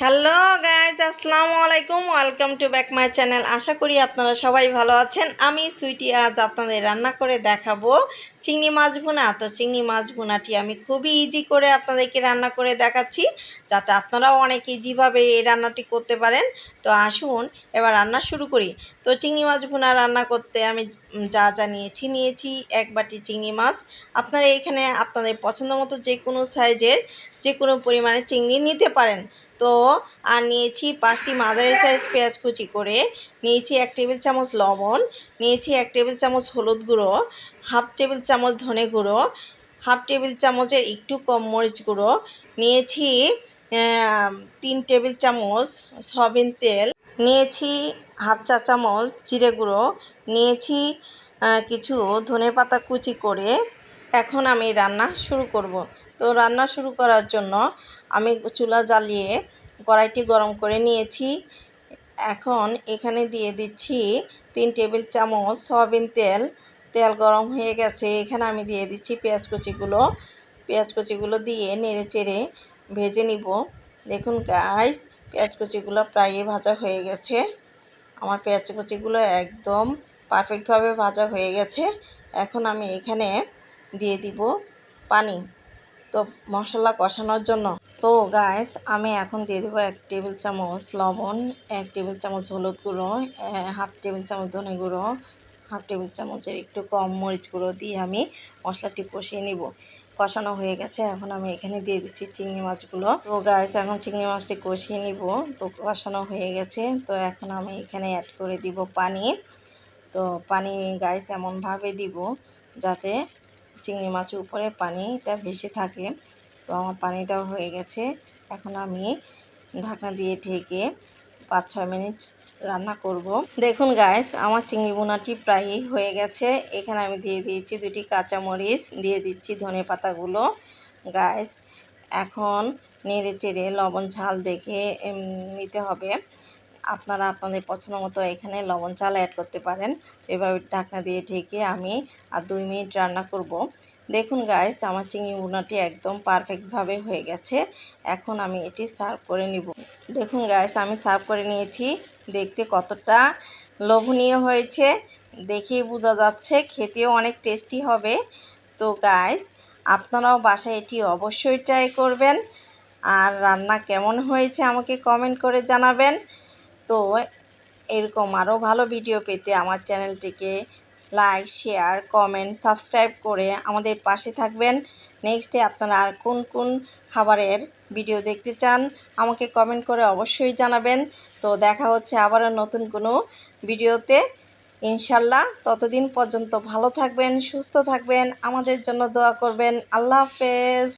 Hello guys, আসসালামু আলাইকুম। Welcome to back my channel. আশা করি আপনারা সবাই ভালো আছেন। আমি সুইটি আজ আপনাদের রান্না করে দেখাবো চিংড়ি মাছ ভুনা। তো চিংড়ি মাছ ভুনাটি আমি খুবই ইজি করে আপনাদেরকে রান্না করে দেখাচ্ছি, যাতে আপনারাও অনেক ইজিভাবে এই রান্নাটি করতে পারেন। তো আসুন এবার রান্না শুরু করি। তো চিংড়ি মাছ ভুনা রান্না করতে আমি যা যা নিয়েছি এক বাটি চিংড়ি মাছ। আপনারা এখানে আপনাদের পছন্দ মতো যে কোনো সাইজের যে কোনো পরিমাণে চিংড়ি নিতে পারেন। তো আর নিয়েছি 5টি মাঝারি সাইজ পেঁয়াজ কুচি করে, নিয়েছি 1 টেবিল চামচ লবণ, নিয়েছি 1 টেবিল চামচ হলুদ গুঁড়ো, হাফ টেবিল চামচ ধনে গুঁড়ো, হাফ টেবিল চামচের একটু কম মরিচ গুঁড়ো, নিয়েছি 3 টেবিল চামচ সয়াবিন তেল, নিয়েছি হাফ চা চামচ জিরে গুঁড়ো, নিয়েছি কিছু ধনেপাতা কুচি করে। এখন আমি রান্না শুরু করব। তো রান্না শুরু করার জন্য আমি চুলা জ্বালিয়ে কড়াইটি গরম করে নিয়েছি। এখন এখানে দিয়ে দিচ্ছি 3 টেবিল চামচ সয়াবিন তেল। তেল গরম হয়ে গেছে, এখানে আমি দিয়ে দিচ্ছি পেঁয়াজ কুচিগুলো দিয়ে নেড়ে চেড়ে ভেজে নিব। দেখুন গাইস, পেঁয়াজ কুচিগুলো প্রায় ভাজা হয়ে গেছে। আমার পেঁয়াজ কুচিগুলো একদম পারফেক্টভাবে ভাজা হয়ে গেছে। এখন আমি এখানে দিয়ে দিব পানি, তো মশলা কষানোর জন্য। তো গাইস, আমি এখন দিয়ে দেবো 1 টেবিল চামচ লবণ, 1 টেবিল চামচ হলুদ গুঁড়ো, হাফ টেবিল চামচ ধনে গুঁড়ো, হাফ টেবিল চামচের একটু কম মরিচ গুঁড়ো দিয়ে আমি মশলাটি কষিয়ে নিব। কষানো হয়ে গেছে, এখন আমি এখানে দিয়ে দিচ্ছি চিংড়ি মাছগুলো। তো গাইস, এখন চিংড়ি মাছটি কষিয়ে নিব। তো কষানো হয়ে গেছে, তো এখন আমি এখানে অ্যাড করে দিব পানি। তো পানি গাইস এমনভাবে দিব যাতে চিংড়ি মাছের উপরে পানিটা ভেসে থাকে। তো আমার পানি দেওয়া হয়ে গেছে। এখন আমি ঢাকনা দিয়ে ঢেকে 5-6 মিনিট রান্না করব। দেখুন গাইস, আমার চিংড়ি বোনাটি প্রায়ই হয়ে গেছে। এখানে আমি দিয়ে দিয়েছি 2টি কাঁচামরিচ, দিয়ে দিচ্ছি ধনে পাতাগুলো। গাইস, এখন নেড়ে চেড়ে লবণ ঝাল দেখে নিতে হবে। আপনারা আপনাদের পছন্দ মতো এখানে লবণ ঝাল অ্যাড করতে পারেন। এভাবে ঢাকনা দিয়ে ঢেকে আমি আর 2 মিনিট রান্না করব। দেখুন গাইস, আমার চিংড়ি ভুনাটি একদম পারফেক্টভাবে হয়ে গেছে। এখন আমি এটি সার্ভ করে নিব। দেখুন গাইস, আমি সার্ভ করে নিয়েছি। দেখতে কতটা লোভনীয় হয়েছে দেখেই বোঝা যাচ্ছে, খেতেও অনেক টেস্টি হবে। তো গাইস, আপনারাও বাসায় এটি অবশ্যই ট্রাই করবেন। আর রান্না কেমন হয়েছে আমাকে কমেন্ট করে জানাবেন। তো এরকম আরও ভালো ভিডিও পেতে আমার চ্যানেলটিকে লাইক, শেয়ার, কমেন্ট, সাবস্ক্রাইব করে আমাদের পাশে থাকবেন। নেক্সটে আপনারা আর কোন কোন খাবারের ভিডিও দেখতে চান আমাকে কমেন্ট করে অবশ্যই জানাবেন। তো দেখা হচ্ছে আবারও নতুন কোনো ভিডিওতে ইনশাল্লাহ। ততদিন পর্যন্ত ভালো থাকবেন, সুস্থ থাকবেন, আমাদের জন্য দোয়া করবেন। আল্লাহ হাফেজ।